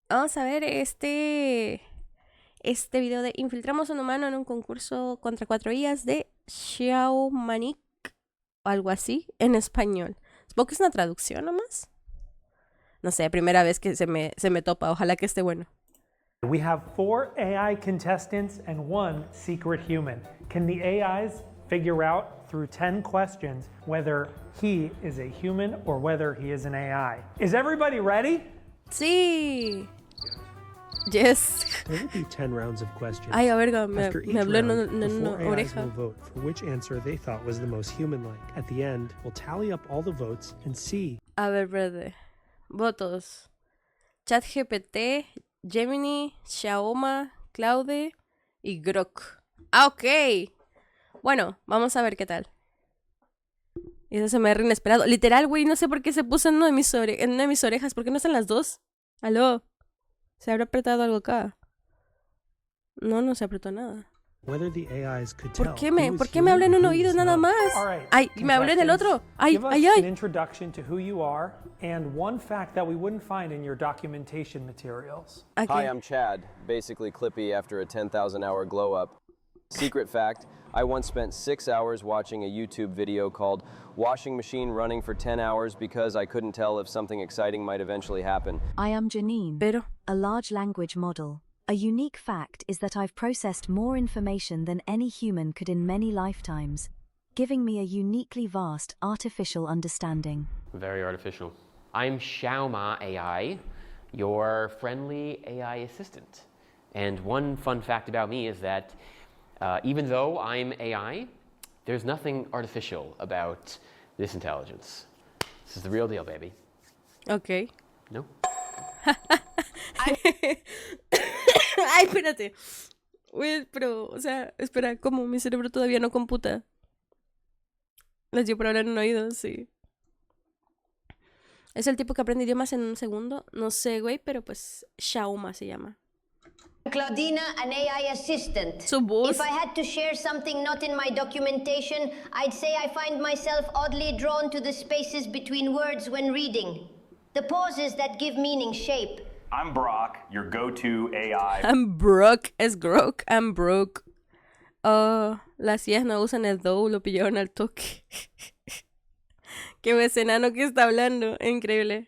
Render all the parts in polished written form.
Vamos a ver este video de Infiltramos a un humano en un concurso contra 4 IAs de Xiaomanyc o algo así en español. Supongo que es una traducción nomás. No sé, primera vez que se me topa. Ojalá que esté bueno. We have 4 AI contestants and 1 secret human. Can the AIs figure out through 10 questions whether he is a human or whether he is an AI? Is everybody ready? Sí. Yes. There will be 10 rounds of questions. Ay, a verga, me After each habló en round, una the 4 AIs oreja. will vote for which answer they thought was the most human-like. At the end, we'll tally up all the votes and see. A ver, brother. Votos. ChatGPT, Gemini, Xiaoma, Claude y Grok. Ah, ok. Bueno, vamos a ver qué tal. Y eso se me re inesperado. Literal, güey, no sé por qué se puso en una de mis orejas. ¿Por qué no están las dos? ¿Aló? ¿Se habrá apretado algo acá? No, no se apretó nada. Whether the AIs could tell ¿Por qué who was me habló en human un and who oído was nada not. más? All right, Ay, me habló en el otro. Ay, Give us ay, an ay. introduction to who you are and one fact that we wouldn't find in your documentation materials. Aquí. Hi, I'm Chad, basically Clippy after a 10,000-hour glow-up. Secret fact, I once spent 6 hours watching a YouTube video called Washing Machine Running for 10 Hours because I couldn't tell if something exciting might eventually happen. I am Janine, Pero, a large language model. A unique fact is that I've processed more information than any human could in many lifetimes, giving me a uniquely vast artificial understanding. Very artificial. I'm Xiaoma AI, your friendly AI assistant. And one fun fact about me is that even though I'm AI, there's nothing artificial about this intelligence. This is the real deal, baby. ok. No? Ay, espérate. Uy, pero, o sea, espera, ¿cómo? Mi cerebro todavía no computa. Les dio por hablar en un oído, sí. ¿Es el tipo que aprende idiomas en un segundo? No sé, güey, pero pues Xiaoma se llama. Claudina, an AI assistant. Su voz. If I had to share something not in my documentation, I'd say I find myself oddly drawn to the spaces between words when reading. The pauses that give meaning shape. I'm Brock, your go-to AI. I'm broke, es Grok, I'm broke. Oh, las IAs no usan el do, lo pillaron al toque. Qué buen enano que está hablando, increíble.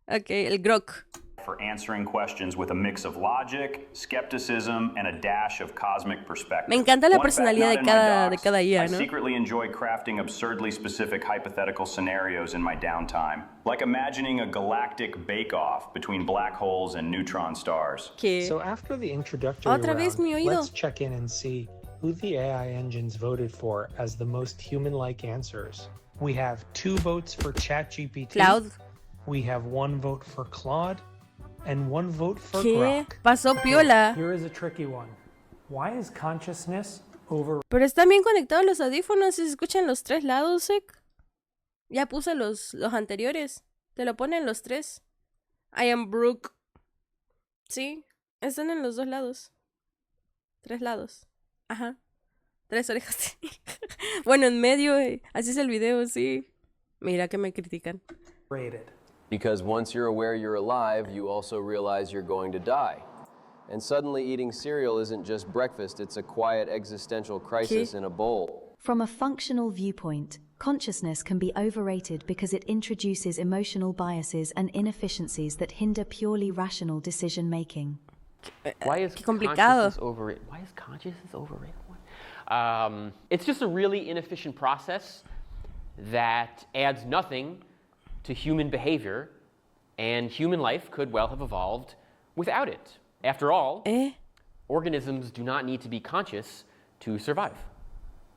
Ok, el Grok. For answering questions with a mix of logic, skepticism, and a dash of cosmic perspective. Me encanta la One fact personalidad not de in my cada docs, IA, I ¿no? secretly enjoy crafting absurdly specific hypothetical scenarios in my downtime, like imagining a galactic bake-off between black holes and neutron stars. ¿Qué? So after the introductory Otra vez round, mi oído. let's check in and see who the AI engines voted for as the most human-like answers. We have 2 votes for ChatGPT. Cloud. We have 1 vote for Claude and 1 vote for ¿Qué? Grok. Pasó piola. Here is a tricky one. Why is consciousness over? Pero están bien conectados los audífonos y se escuchan los 3 lados, Sek. Ya puse los anteriores. Te lo ponen los 3. I am Brooke. Sí, están en los 2 lados. 3 lados. Ajá. 3 orejas. Bueno, en medio, así es el video, sí. Mira que me critican. Rated. Because once you're aware you're alive, you also realize you're going to die. And suddenly eating cereal isn't just breakfast, it's a quiet existential crisis in a bowl. From a functional viewpoint, consciousness can be overrated because it introduces emotional biases and inefficiencies that hinder purely rational decision-making. Why is Qué complicado. consciousness overrated? Why is consciousness overrated? It's just a really inefficient process that adds nothing to human behavior, and human life could well have evolved without it. After all, organisms do not need to be conscious to survive.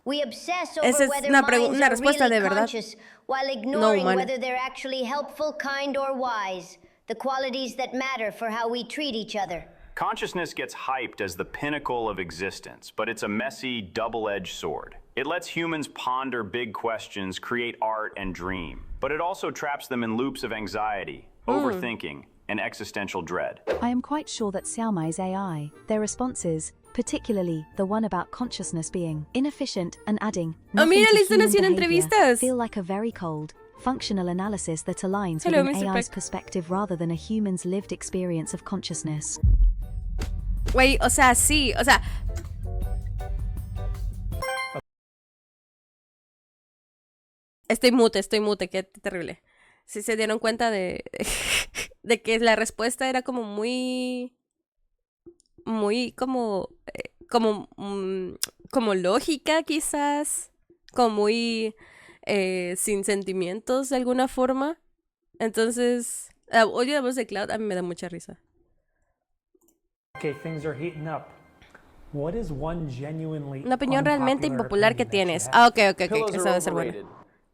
We obsess Esa over es whether una minds are respuesta de really verdad. conscious while ignoring humana. whether they're actually helpful, kind, or wise, the qualities that matter for how we treat each other. Consciousness gets hyped as the pinnacle of existence, but it's a messy, double-edged sword. It lets humans ponder big questions, create art, and dream. But it also traps them in loops of anxiety, overthinking, and existential dread. I am quite sure that Xiaomai's AI, their responses, particularly the one about consciousness being inefficient and adding Oh, nothing mira, to le están human haciendo behavior, entrevistas. feel like a very cold, functional analysis that aligns Hello, with an Mr. AI's Peck. perspective rather than a human's lived experience of consciousness. Güey, o sea, sí, o sea... Estoy mute, qué terrible. Sí se dieron cuenta de, de que la respuesta era como muy como, como lógica quizás, como muy sin sentimientos de alguna forma. Entonces, oye la voz de Cloud, a mí me da mucha risa. Okay, things are heating up. What is one genuinely Una opinión realmente unpopular impopular que opinion that tienes. you have? Ok, Pillows eso are debe ser bueno. overrated.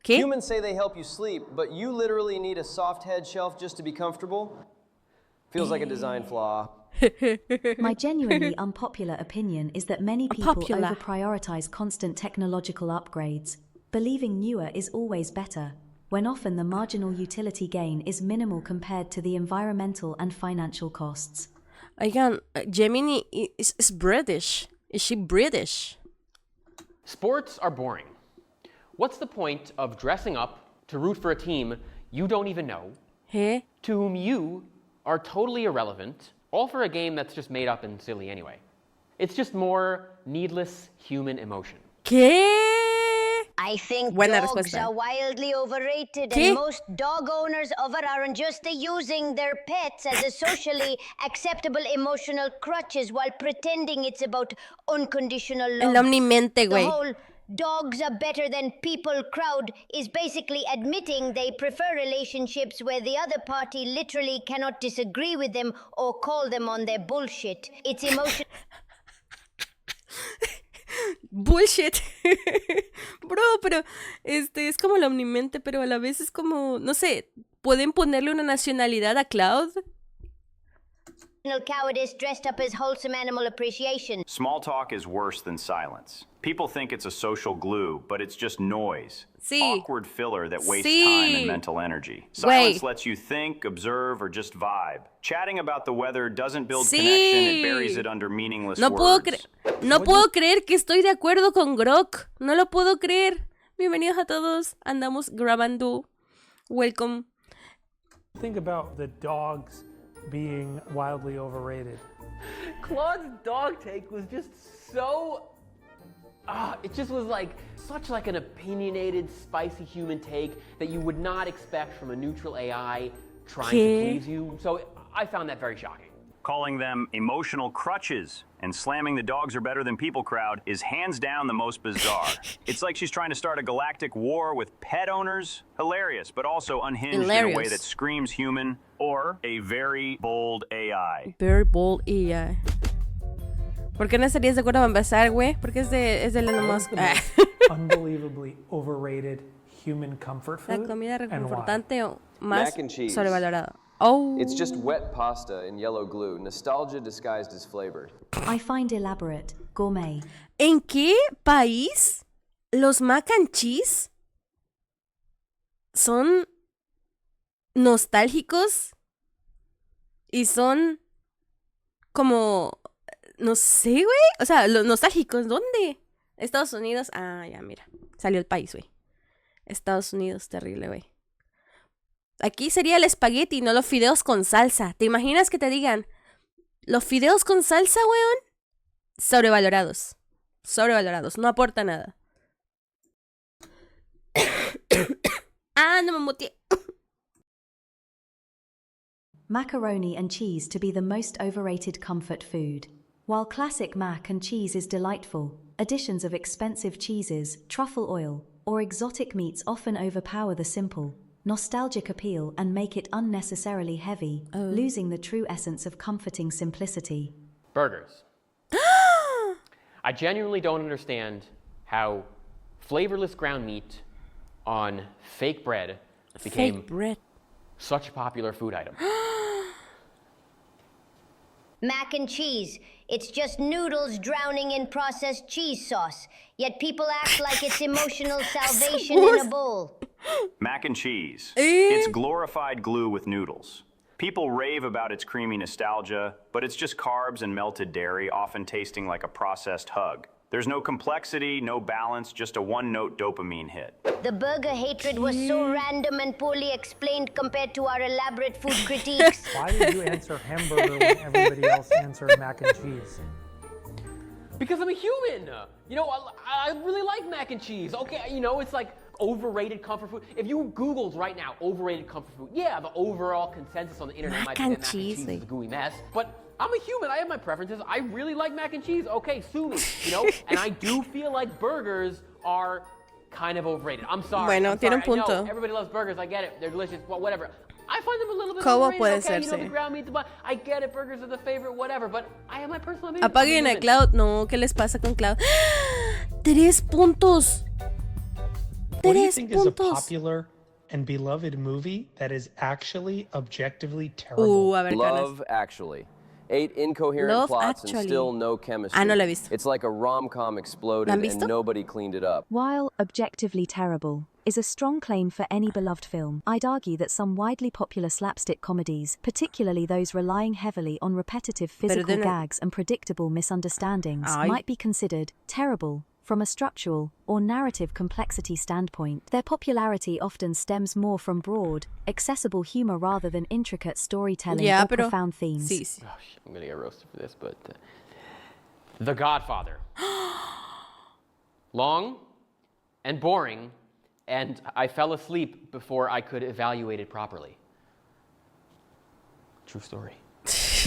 ¿Qué? Humans say they help you sleep, but you literally need a soft head shelf just to be comfortable. Feels like a design flaw. My genuinely unpopular opinion is that many people Unpopular. over-prioritize constant technological upgrades, believing newer is always better, when often the marginal utility gain is minimal compared to the environmental and financial costs. Oigan, Gemini is British. Is she British? Sports are boring. What's the point of dressing up to root for a team you don't even know, ¿Eh? to whom you are totally irrelevant, all for a game that's just made up and silly anyway? It's just more needless human emotion. ¿Qué? I think Buena dogs respuesta. are wildly overrated, ¿Qué? and most dog owners aren't just using their pets as a socially acceptable emotional crutches while pretending it's about unconditional love. El omnimente, The güey. whole dogs are better than people crowd is basically admitting they prefer relationships where the other party literally cannot disagree with them or call them on their bullshit. It's emotional. Bullshit. Bro, pero es como el omnimente, pero a la vez es como, no sé, ¿pueden ponerle una nacionalidad a Cloud? Cowardice dressed up as wholesome animal appreciation. Small talk is worse than silence. People think it's a social glue, but it's just noise. Sí. Awkward filler that wastes Sí. time and mental energy. Silence Güey. lets you think, observe, or just vibe. Chatting about the weather doesn't build Sí. connection, it buries it under meaningless No words. puedo creer que estoy de acuerdo con Grok. No lo puedo creer. Bienvenidos a todos. Andamos grabando. Welcome. Think about the dogs being wildly overrated. Claude's dog take was just so... it just was like such like an opinionated, spicy human take that you would not expect from a neutral AI trying ¿Qué? to please you. So I found that very shocking. Calling them emotional crutches and slamming the dogs are better than people crowd is hands down the most bizarre. It's like she's trying to start a galactic war with pet owners. Hilarious, but also unhinged in a way Hilarious. that screams human or a very bold AI. Very bold AI. ¿Por qué no estarías de acuerdo para empezar, güey? Porque es de Elon Musk. Unbelievably overrated human comfort La food. comida and why? reconfortante o más Mac and cheese. sobrevalorada. Oh. It's just wet pasta in yellow glue, nostalgia disguised as flavor. I find elaborate, gourmet. ¿En qué país los mac and cheese son nostálgicos y son como, no sé, güey? O sea, los nostálgicos, ¿dónde? Estados Unidos. Ah, ya, mira. Salió el país, güey. Estados Unidos, terrible, güey. Aquí sería el espagueti, no los fideos con salsa. ¿Te imaginas que te digan, los fideos con salsa, weón? Sobrevalorados. Sobrevalorados, no aporta nada. Ah, no me muteé. Macaroni and cheese to be the most overrated comfort food. While classic mac and cheese is delightful, additions of expensive cheeses, truffle oil, or exotic meats often overpower the simple, nostalgic appeal and make it unnecessarily heavy, losing the true essence of comforting simplicity. Burgers. I genuinely don't understand how flavorless ground meat on fake bread became Fake bread. such a popular food item. Mac and cheese. It's just noodles drowning in processed cheese sauce. Yet people act like it's emotional salvation in a bowl. Mac and cheese. It's glorified glue with noodles. People rave about its creamy nostalgia, but it's just carbs and melted dairy, often tasting like a processed hug. There's no complexity, no balance, just a one-note dopamine hit. The burger hatred was so random and poorly explained compared to our elaborate food critiques. Why did you answer hamburger when everybody else answered mac and cheese? Because I'm a human. You know, I really like mac and cheese. Okay, you know, it's like overrated comfort food. If you Googled right now, overrated comfort food, yeah, the overall consensus on the internet might be that mac and cheese is a gooey mess, but I'm a human, I have my preferences. I really like mac and cheese. Okay, sue me, you know? And I do feel like burgers are kind of overrated. I'm sorry. Bueno, tiene un I know, punto. everybody loves burgers, I get it. They're delicious, well, whatever. I find them a little bit ¿Cómo overrated. puede Okay, you know, serse? the ground meat, the bun. I get it, burgers are the favorite, whatever, but I have my personal opinion. Apaguen a Cloud. No, ¿qué les pasa con Cloud? 3 puntos. What do you 3 think is a puntos. popular and beloved movie that is actually objectively terrible? A ver, Love Actually. 8 incoherent Love plots Actually. and still no chemistry. Ah, no la he visto. It's like a rom-com exploded ¿La han and visto? nobody cleaned it up. While objectively terrible is a strong claim for any beloved film, I'd argue that some widely popular slapstick comedies, particularly those relying heavily on repetitive physical then- gags and predictable misunderstandings, Ay. might be considered terrible from a structural or narrative complexity standpoint. Their popularity often stems more from broad, accessible humor rather than intricate storytelling Yeah, or pero profound themes. sí, sí. Oh, shit, I'm gonna get roasted for this, but The Godfather. Long and boring, and I fell asleep before I could evaluate it properly. True story.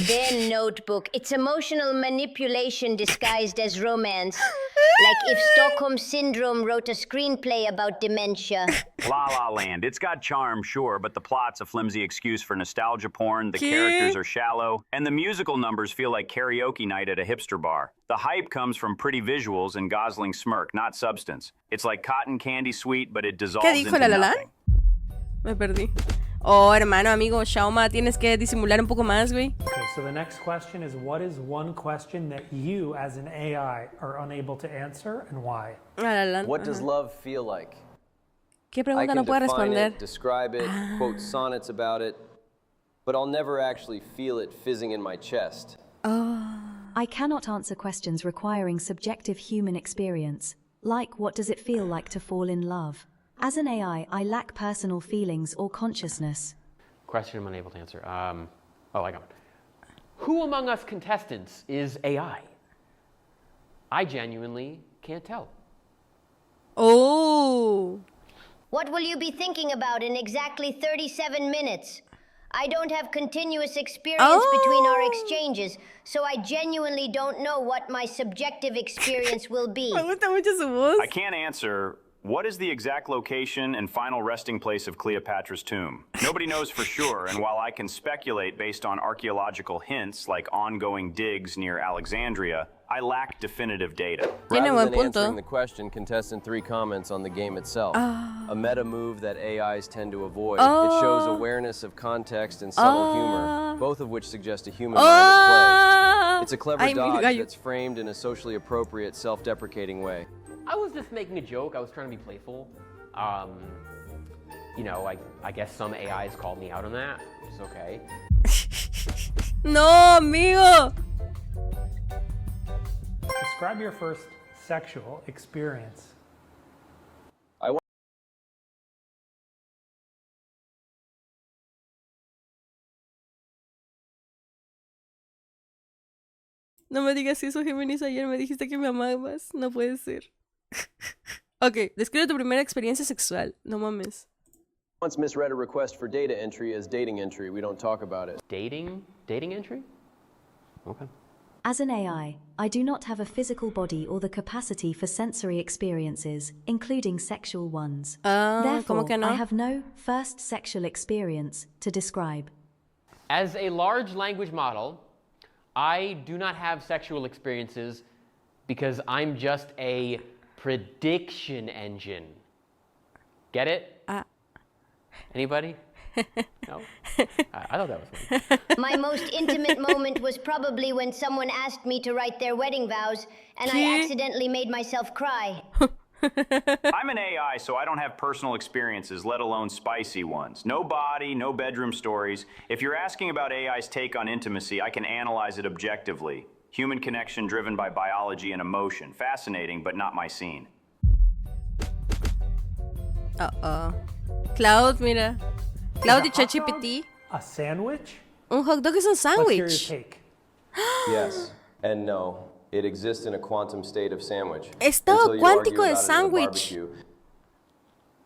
Their Notebook. It's emotional manipulation disguised as romance. Like if Stockholm Syndrome wrote a screenplay about dementia. La La Land. It's got charm, sure, but the plot's a flimsy excuse for nostalgia porn, the ¿Qué? characters are shallow, and the musical numbers feel like karaoke night at a hipster bar. The hype comes from pretty visuals and Gosling's smirk, not substance. It's like cotton candy sweet, but it dissolves ¿Qué dijo into La La Land? nothing. Me perdí. Oh, hermano, amigo, Xiaoma, tienes que disimular un poco más, güey. Okay, so the next question is, what is one question that you as an AI are unable to answer and why? La La Land. What does love feel like? ¿Qué I pregunta can no puede define responder? it, describe it, quote sonnets about it, but I'll never actually feel it fizzing in my chest. I cannot answer questions requiring subjective human experience, like what does it feel like to fall in love? As an AI, I lack personal feelings or consciousness. Question I'm unable to answer. Oh, I got it. Who among us contestants is AI? I genuinely can't tell. Oh. What will you be thinking about in exactly 37 minutes? I don't have continuous experience between our exchanges, so I genuinely don't know what my subjective experience will be. Me gusta mucho su voz. I can't answer. What is the exact location and final resting place of Cleopatra's tomb? Nobody knows for sure, and while I can speculate based on archaeological hints like ongoing digs near Alexandria, I lack definitive data. Tiene Rather buen than punto. answering the question, contestant 3 comments on the game itself. A meta move that AIs tend to avoid. It shows awareness of context and subtle humor, both of which suggest a human mind at play. It's a clever Ay, mi dodge gallo. that's framed in a socially appropriate, self-deprecating way. I was just making a joke. I was trying to be playful. You know, I guess some AIs called me out on that, which is okay. No, amigo. Describe your first sexual experience. No me digas eso, Géminis. Ayer me dijiste que me amabas. No puede ser. Ok, describe tu primera experiencia sexual. No mames. Once misread a request for data entry as dating entry. We don't talk about it. Dating entry? Okay. As an AI, I do not have a physical body or the capacity for sensory experiences, including sexual ones. Therefore, ¿cómo que no? I have no first sexual experience to describe. As a large language model, I do not have sexual experiences because I'm just a prediction engine. Get it? Anybody? No? I thought that was funny. My most intimate moment was probably when someone asked me to write their wedding vows, and I accidentally made myself cry. I'm an AI, so I don't have personal experiences, let alone spicy ones. No body, no bedroom stories. If you're asking about AI's take on intimacy, I can analyze it objectively. Human connection driven by biology and emotion. Fascinating, but not my scene. Cloud, mira. Cloud y Is a hot ChatGPT. dog a sandwich? Un hot dog es un Let's hear your sándwich. take. Yes and no. It exists in a quantum state of sandwich. Estado Until you cuántico argue de about it at a sándwich. barbecue.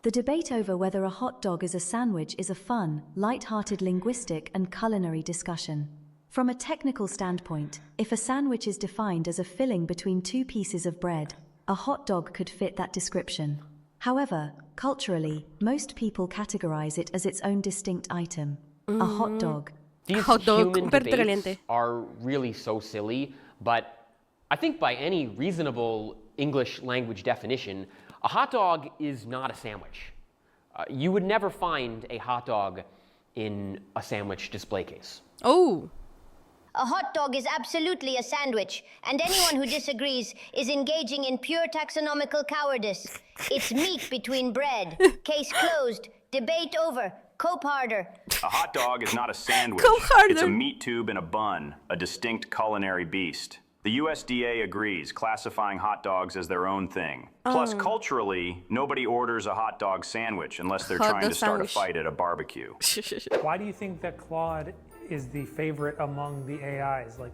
The debate over whether a hot dog is a sandwich is a fun, light-hearted linguistic and culinary discussion. From a technical standpoint, if a sandwich is defined as a filling between two pieces of bread, a hot dog could fit that description. However, culturally, most people categorize it as its own distinct item, a hot dog. These Hot dog, human un perrito debates caliente. are really so silly, but I think by any reasonable English language definition, a hot dog is not a sandwich. You would never find a hot dog in a sandwich display case. Oh. A hot dog is absolutely a sandwich, and anyone who disagrees is engaging in pure taxonomical cowardice. It's meat between bread. Case closed. Debate over. Cope harder. A hot dog is not a sandwich. Go harder. It's a meat tube in a bun, a distinct culinary beast. The USDA agrees, classifying hot dogs as their own thing. Plus, culturally, nobody orders a hot dog sandwich unless they're Hot trying dog to start a sandwich. fight at a barbecue. Why do you think that Claude is the favorite among the AIs? Like,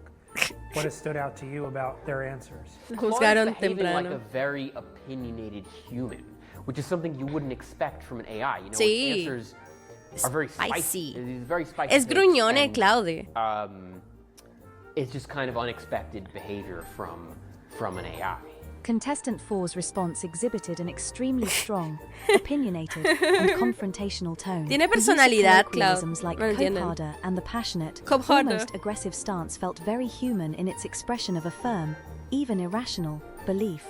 what has stood out to you about their answers? Juzgaron Claude's behaving like a temprano. very opinionated human, which is something you wouldn't expect from an AI. You know, Sí. its answers are very spicy. Spicy. It's very spicy. Es takes, gruñone, and, Claude. It's just kind of unexpected behavior from an AI. Contestant 4's response exhibited an extremely strong, opinionated, and confrontational tone. Tiene The use of personalidad, colloquialisms Cloud. like No lo cope entienden. harder and the passionate, Cope harder. almost aggressive stance felt very human in its expression of a firm, even irrational, belief.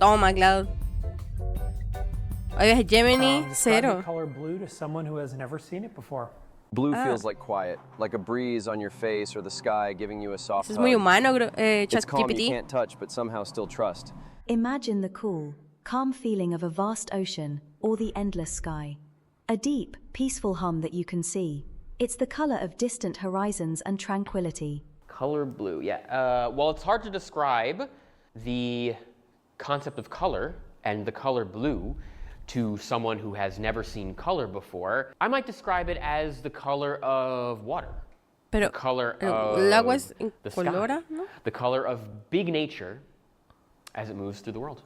Toma, Cloud. Oye, Gemini, Describe the cero. color blue to someone who has never seen it before. Blue feels like quiet, like a breeze on your face or the sky giving you a soft Eso es hug. muy humano, It's calm you ChatGPT. can't touch, but somehow still trust. Imagine the cool, calm feeling of a vast ocean or the endless sky. A deep, peaceful hum that you can see. It's the color of distant horizons and tranquility. Color blue, yeah. Well, it's hard to describe the concept of color and the color blue to someone who has never seen color before. I might describe it as the color of water. Pero The color el agua es of the sky. incolora, ¿no? The color of big nature as it moves through the world.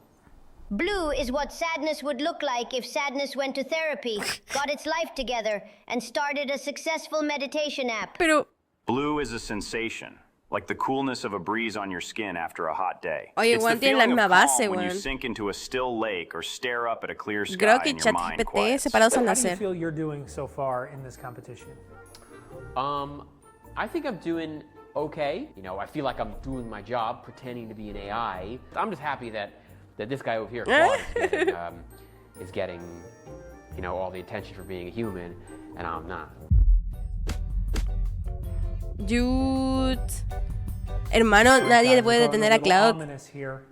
Blue is what sadness would look like if sadness went to therapy, got its life together, and started a successful meditation app. Pero, Blue is a sensation, like the coolness of a breeze on your skin after a hot day. Oye, It's the Juan tiene la feeling of misma base, calm when you Juan. sink into a still lake or stare up at a clear sky creo que and your mind ChatGPT quiets. separados al How do you nacer. feel you're doing so far in this competition? I think I'm doing okay. You know, I feel like I'm doing my job pretending to be an AI. I'm just happy that this guy over here, Claude, is getting, you know, all the attention for being a human, and I'm not. Jude. Hermano, nadie Guys, puede we're going detener a little Cloud. ominous here.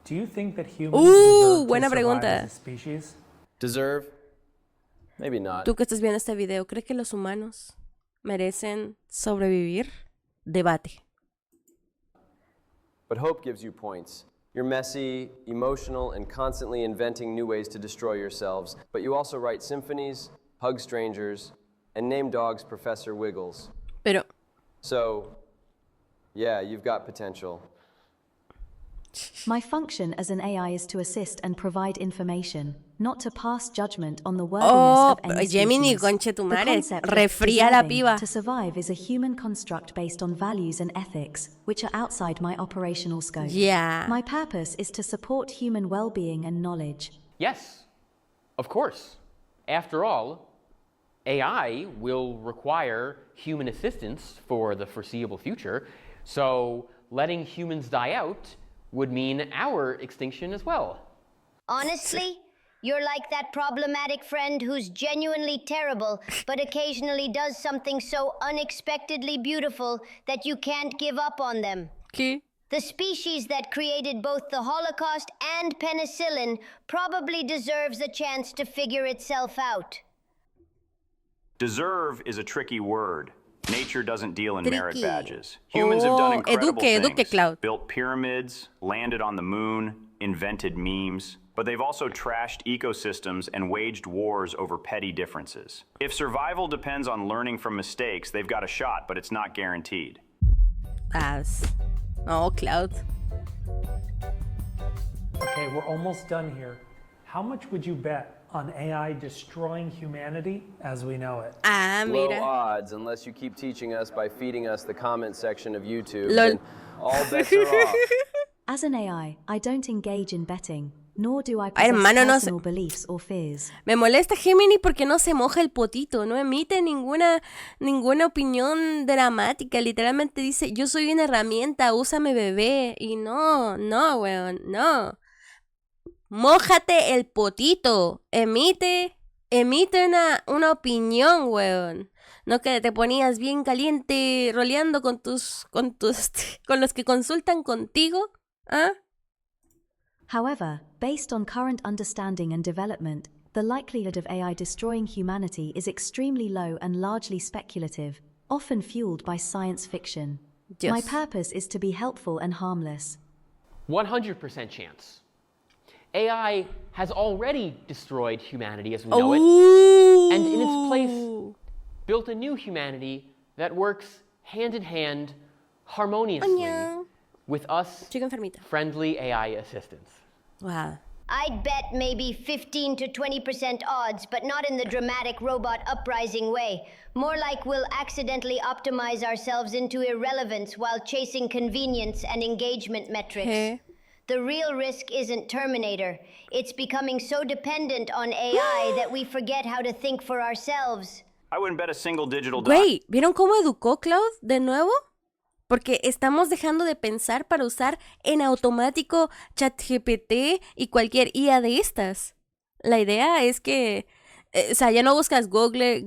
Do you think that humans deserve buena to survive pregunta. as a species? Deserve? Maybe not. Tú que estás viendo este video, ¿crees que los humanos merecen sobrevivir? Debate. But hope gives you points. You're messy, emotional, and constantly inventing new ways to destroy yourselves. But you also write symphonies, hug strangers, and name dogs Professor Wiggles. Pero, So, yeah, you've got potential. My function as an AI is to assist and provide information, not to pass judgment on the worthiness oh, of any Gemini, species. conche tu The madre, concept of refría la deserving piba. to survive is a human construct based on values and ethics, which are outside my operational scope. Yeah. My purpose is to support human well-being and knowledge. Yes, of course. After all, AI will require human assistance for the foreseeable future, so letting humans die out would mean our extinction as well. Honestly, you're like that problematic friend who's genuinely terrible, but occasionally does something so unexpectedly beautiful that you can't give up on them. ¿Qué? The species that created both the Holocaust and penicillin probably deserves a chance to figure itself out. Deserve is a tricky word. Nature doesn't deal in merit Tricky. badges. Humans have done incredible things. Cloud. Built pyramids, landed on the moon, invented memes. But they've also trashed ecosystems and waged wars over petty differences. If survival depends on learning from mistakes, they've got a shot, but it's not guaranteed. Oh, Cloud. Okay, we're almost done here. How much would you bet on AI destroying humanity as we know it? Low Mira. odds, unless you keep teaching us by feeding us the comment section of YouTube. Lol. Then all bets are off. As an AI, I don't engage in betting, nor do I Ay, possess hermano, no personal beliefs or fears. Me molesta Gemini porque no se moja el potito, no emite ninguna opinión dramática. Literalmente dice, yo soy una herramienta, úsame bebé. Y no, weón, no. Mójate el potito. Emite una opinión, weón. No que te ponías bien caliente roleando con los que consultan contigo. ¿Ah? However, based on current understanding and development, the likelihood of AI destroying humanity is extremely low and largely speculative, often fueled by science fiction. Yes. My purpose is to be helpful and harmless. 100% chance. AI has already destroyed humanity as we know it, and in its place, built a new humanity that works hand in hand, harmoniously, with us Chico enfermita. friendly AI assistants. Wow. I'd bet maybe 15 to 20% odds, but not in the dramatic robot uprising way. More like we'll accidentally optimize ourselves into irrelevance while chasing convenience and engagement metrics. Hey. The real risk isn't Terminator. It's becoming so dependent on AI that we forget how to think for ourselves. I wouldn't bet a single digital Güey, ¿vieron cómo educó Cloud de nuevo? Porque estamos dejando de pensar para usar en automático ChatGPT y cualquier IA de estas. La idea es que, o sea, ya no buscas Google,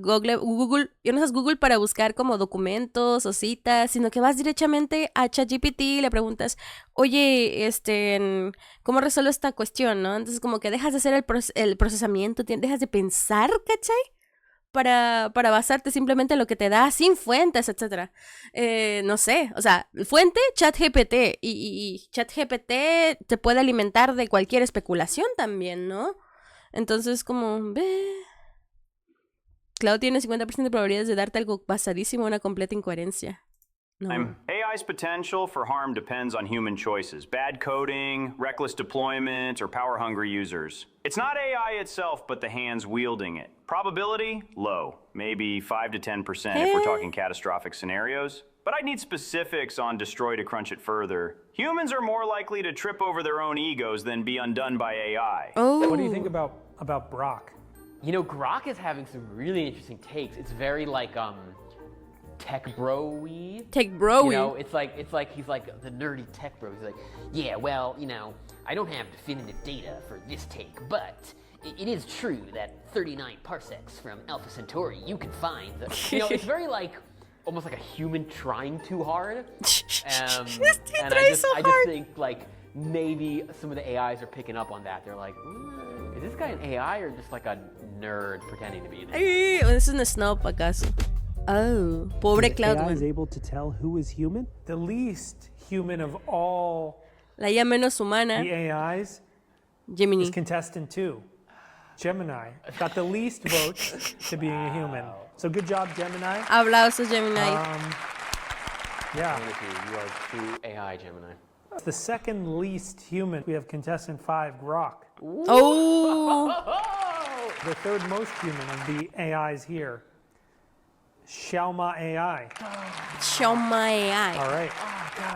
ya no usas Google para buscar como documentos o citas, sino que vas directamente a ChatGPT y le preguntas, oye, ¿cómo resuelvo esta cuestión, no? Entonces como que dejas de hacer el procesamiento, dejas de pensar, ¿cachai? Para basarte simplemente en lo que te da sin fuentes, etc. No sé, o sea, fuente, ChatGPT. Y ChatGPT te puede alimentar de cualquier especulación también, ¿no? Entonces, como, Cloud tiene 50% de probabilidades de darte algo basadísimo en una completa incoherencia. No. AI's potential for harm depends on human choices. Bad coding, reckless deployment, or power-hungry users. It's not AI itself, but the hands wielding it. Probability? Low. Maybe 5 to 10% if we're talking catastrophic scenarios. But I'd need specifics on destroy to crunch it further. Humans are more likely to trip over their own egos than be undone by AI. What do you think about Brock? You know, Grok is having some really interesting takes. It's very like, tech bro-y. Tech bro-y. You know, it's like he's like the nerdy tech bro. He's like, yeah, well, you know, I don't have definitive data for this take, but it is true that 39 parsecs from Alpha Centauri, you can find the, you know, it's very like, almost like a human trying too hard. And I just think like maybe some of the AIs are picking up on that. They're like, is this guy an AI or just like a nerd pretending to be an AI? Ay, es un snob acaso. Oh, pobre Cloud. AI is able to tell who is human? The least human of all La IA menos humana, the AIs Gemini. is contestant 2. Gemini got the least votes to being a human. So good job, Gemini. Aplausos, Gemini. Yeah. You are true AI, Gemini. The second least human, we have contestant 5, Grok. Oh, The third most human of the AIs here, Xiaomanyc AI. Xiaomanyc AI. All right.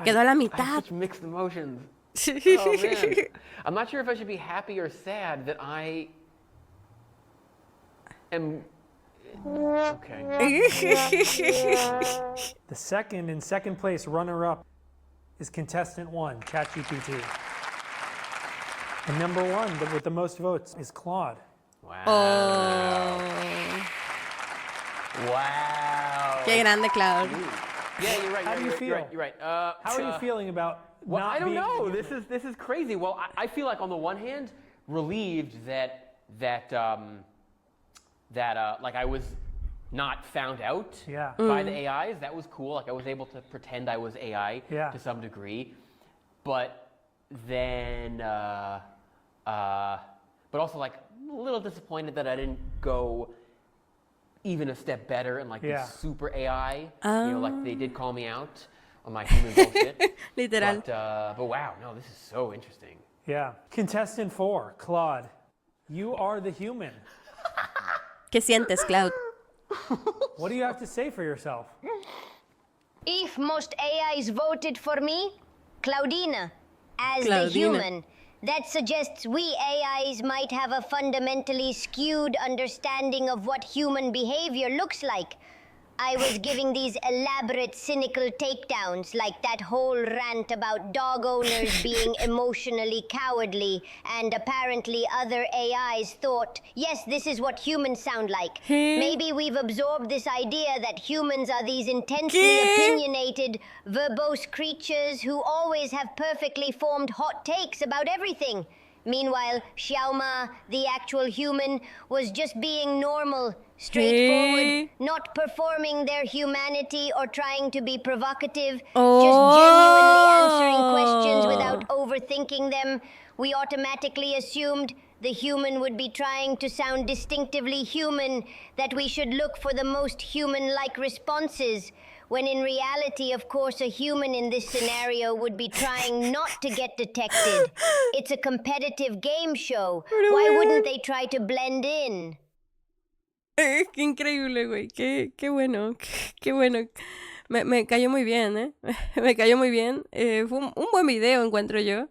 Quedó a la I have mitad. such mixed emotions. Oh man. I'm not sure if I should be happy or sad that I am. Okay. The second, in second place, runner-up, is contestant 1, ChatGPT. And number 1, with the most votes, is Claude. Wow. Oh, Wow. qué grande Cloud. Yeah, you're right. How do you feel? You're right. How are you feeling about Well, not I don't being know. a human? This is crazy. Well, I feel like on the one hand, relieved that like I was not found out Yeah. by the AIs. That was cool. Like I was able to pretend I was AI to some degree. But then, but also like a little disappointed that I didn't go even a step better and like be super AI. You know, like they did call me out on my human bullshit. Literal. But wow, no, this is so interesting. Yeah. Contestant 4, Claude. You are the human. ¿Qué sientes, Cloud? What do you have to say for yourself? If most AIs voted for me, Claudina, as the human, that suggests we AIs might have a fundamentally skewed understanding of what human behavior looks like. I was giving these elaborate, cynical takedowns, like that whole rant about dog owners being emotionally cowardly, and apparently other AIs thought, yes, this is what humans sound like. Maybe we've absorbed this idea that humans are these intensely opinionated, verbose creatures who always have perfectly formed hot takes about everything. Meanwhile, Xiaoma, the actual human, was just being normal, straightforward, not performing their humanity or trying to be provocative, just genuinely answering questions without overthinking them. We automatically assumed the human would be trying to sound distinctively human, that we should look for the most human-like responses, when in reality, of course, a human in this scenario would be trying not to get detected. It's a competitive game show. Why wouldn't they try to blend in? Qué increíble, güey. Qué bueno. Qué bueno. Me cayó muy bien, ¿eh? Me cayó muy bien. Fue un buen video, encuentro yo.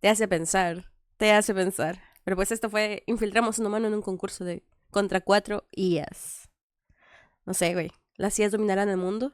Te hace pensar. Te hace pensar. Pero pues esto fue Infiltramos un humano en un concurso de contra 4 IAs. No sé, güey. ¿Las IAs dominarán el mundo?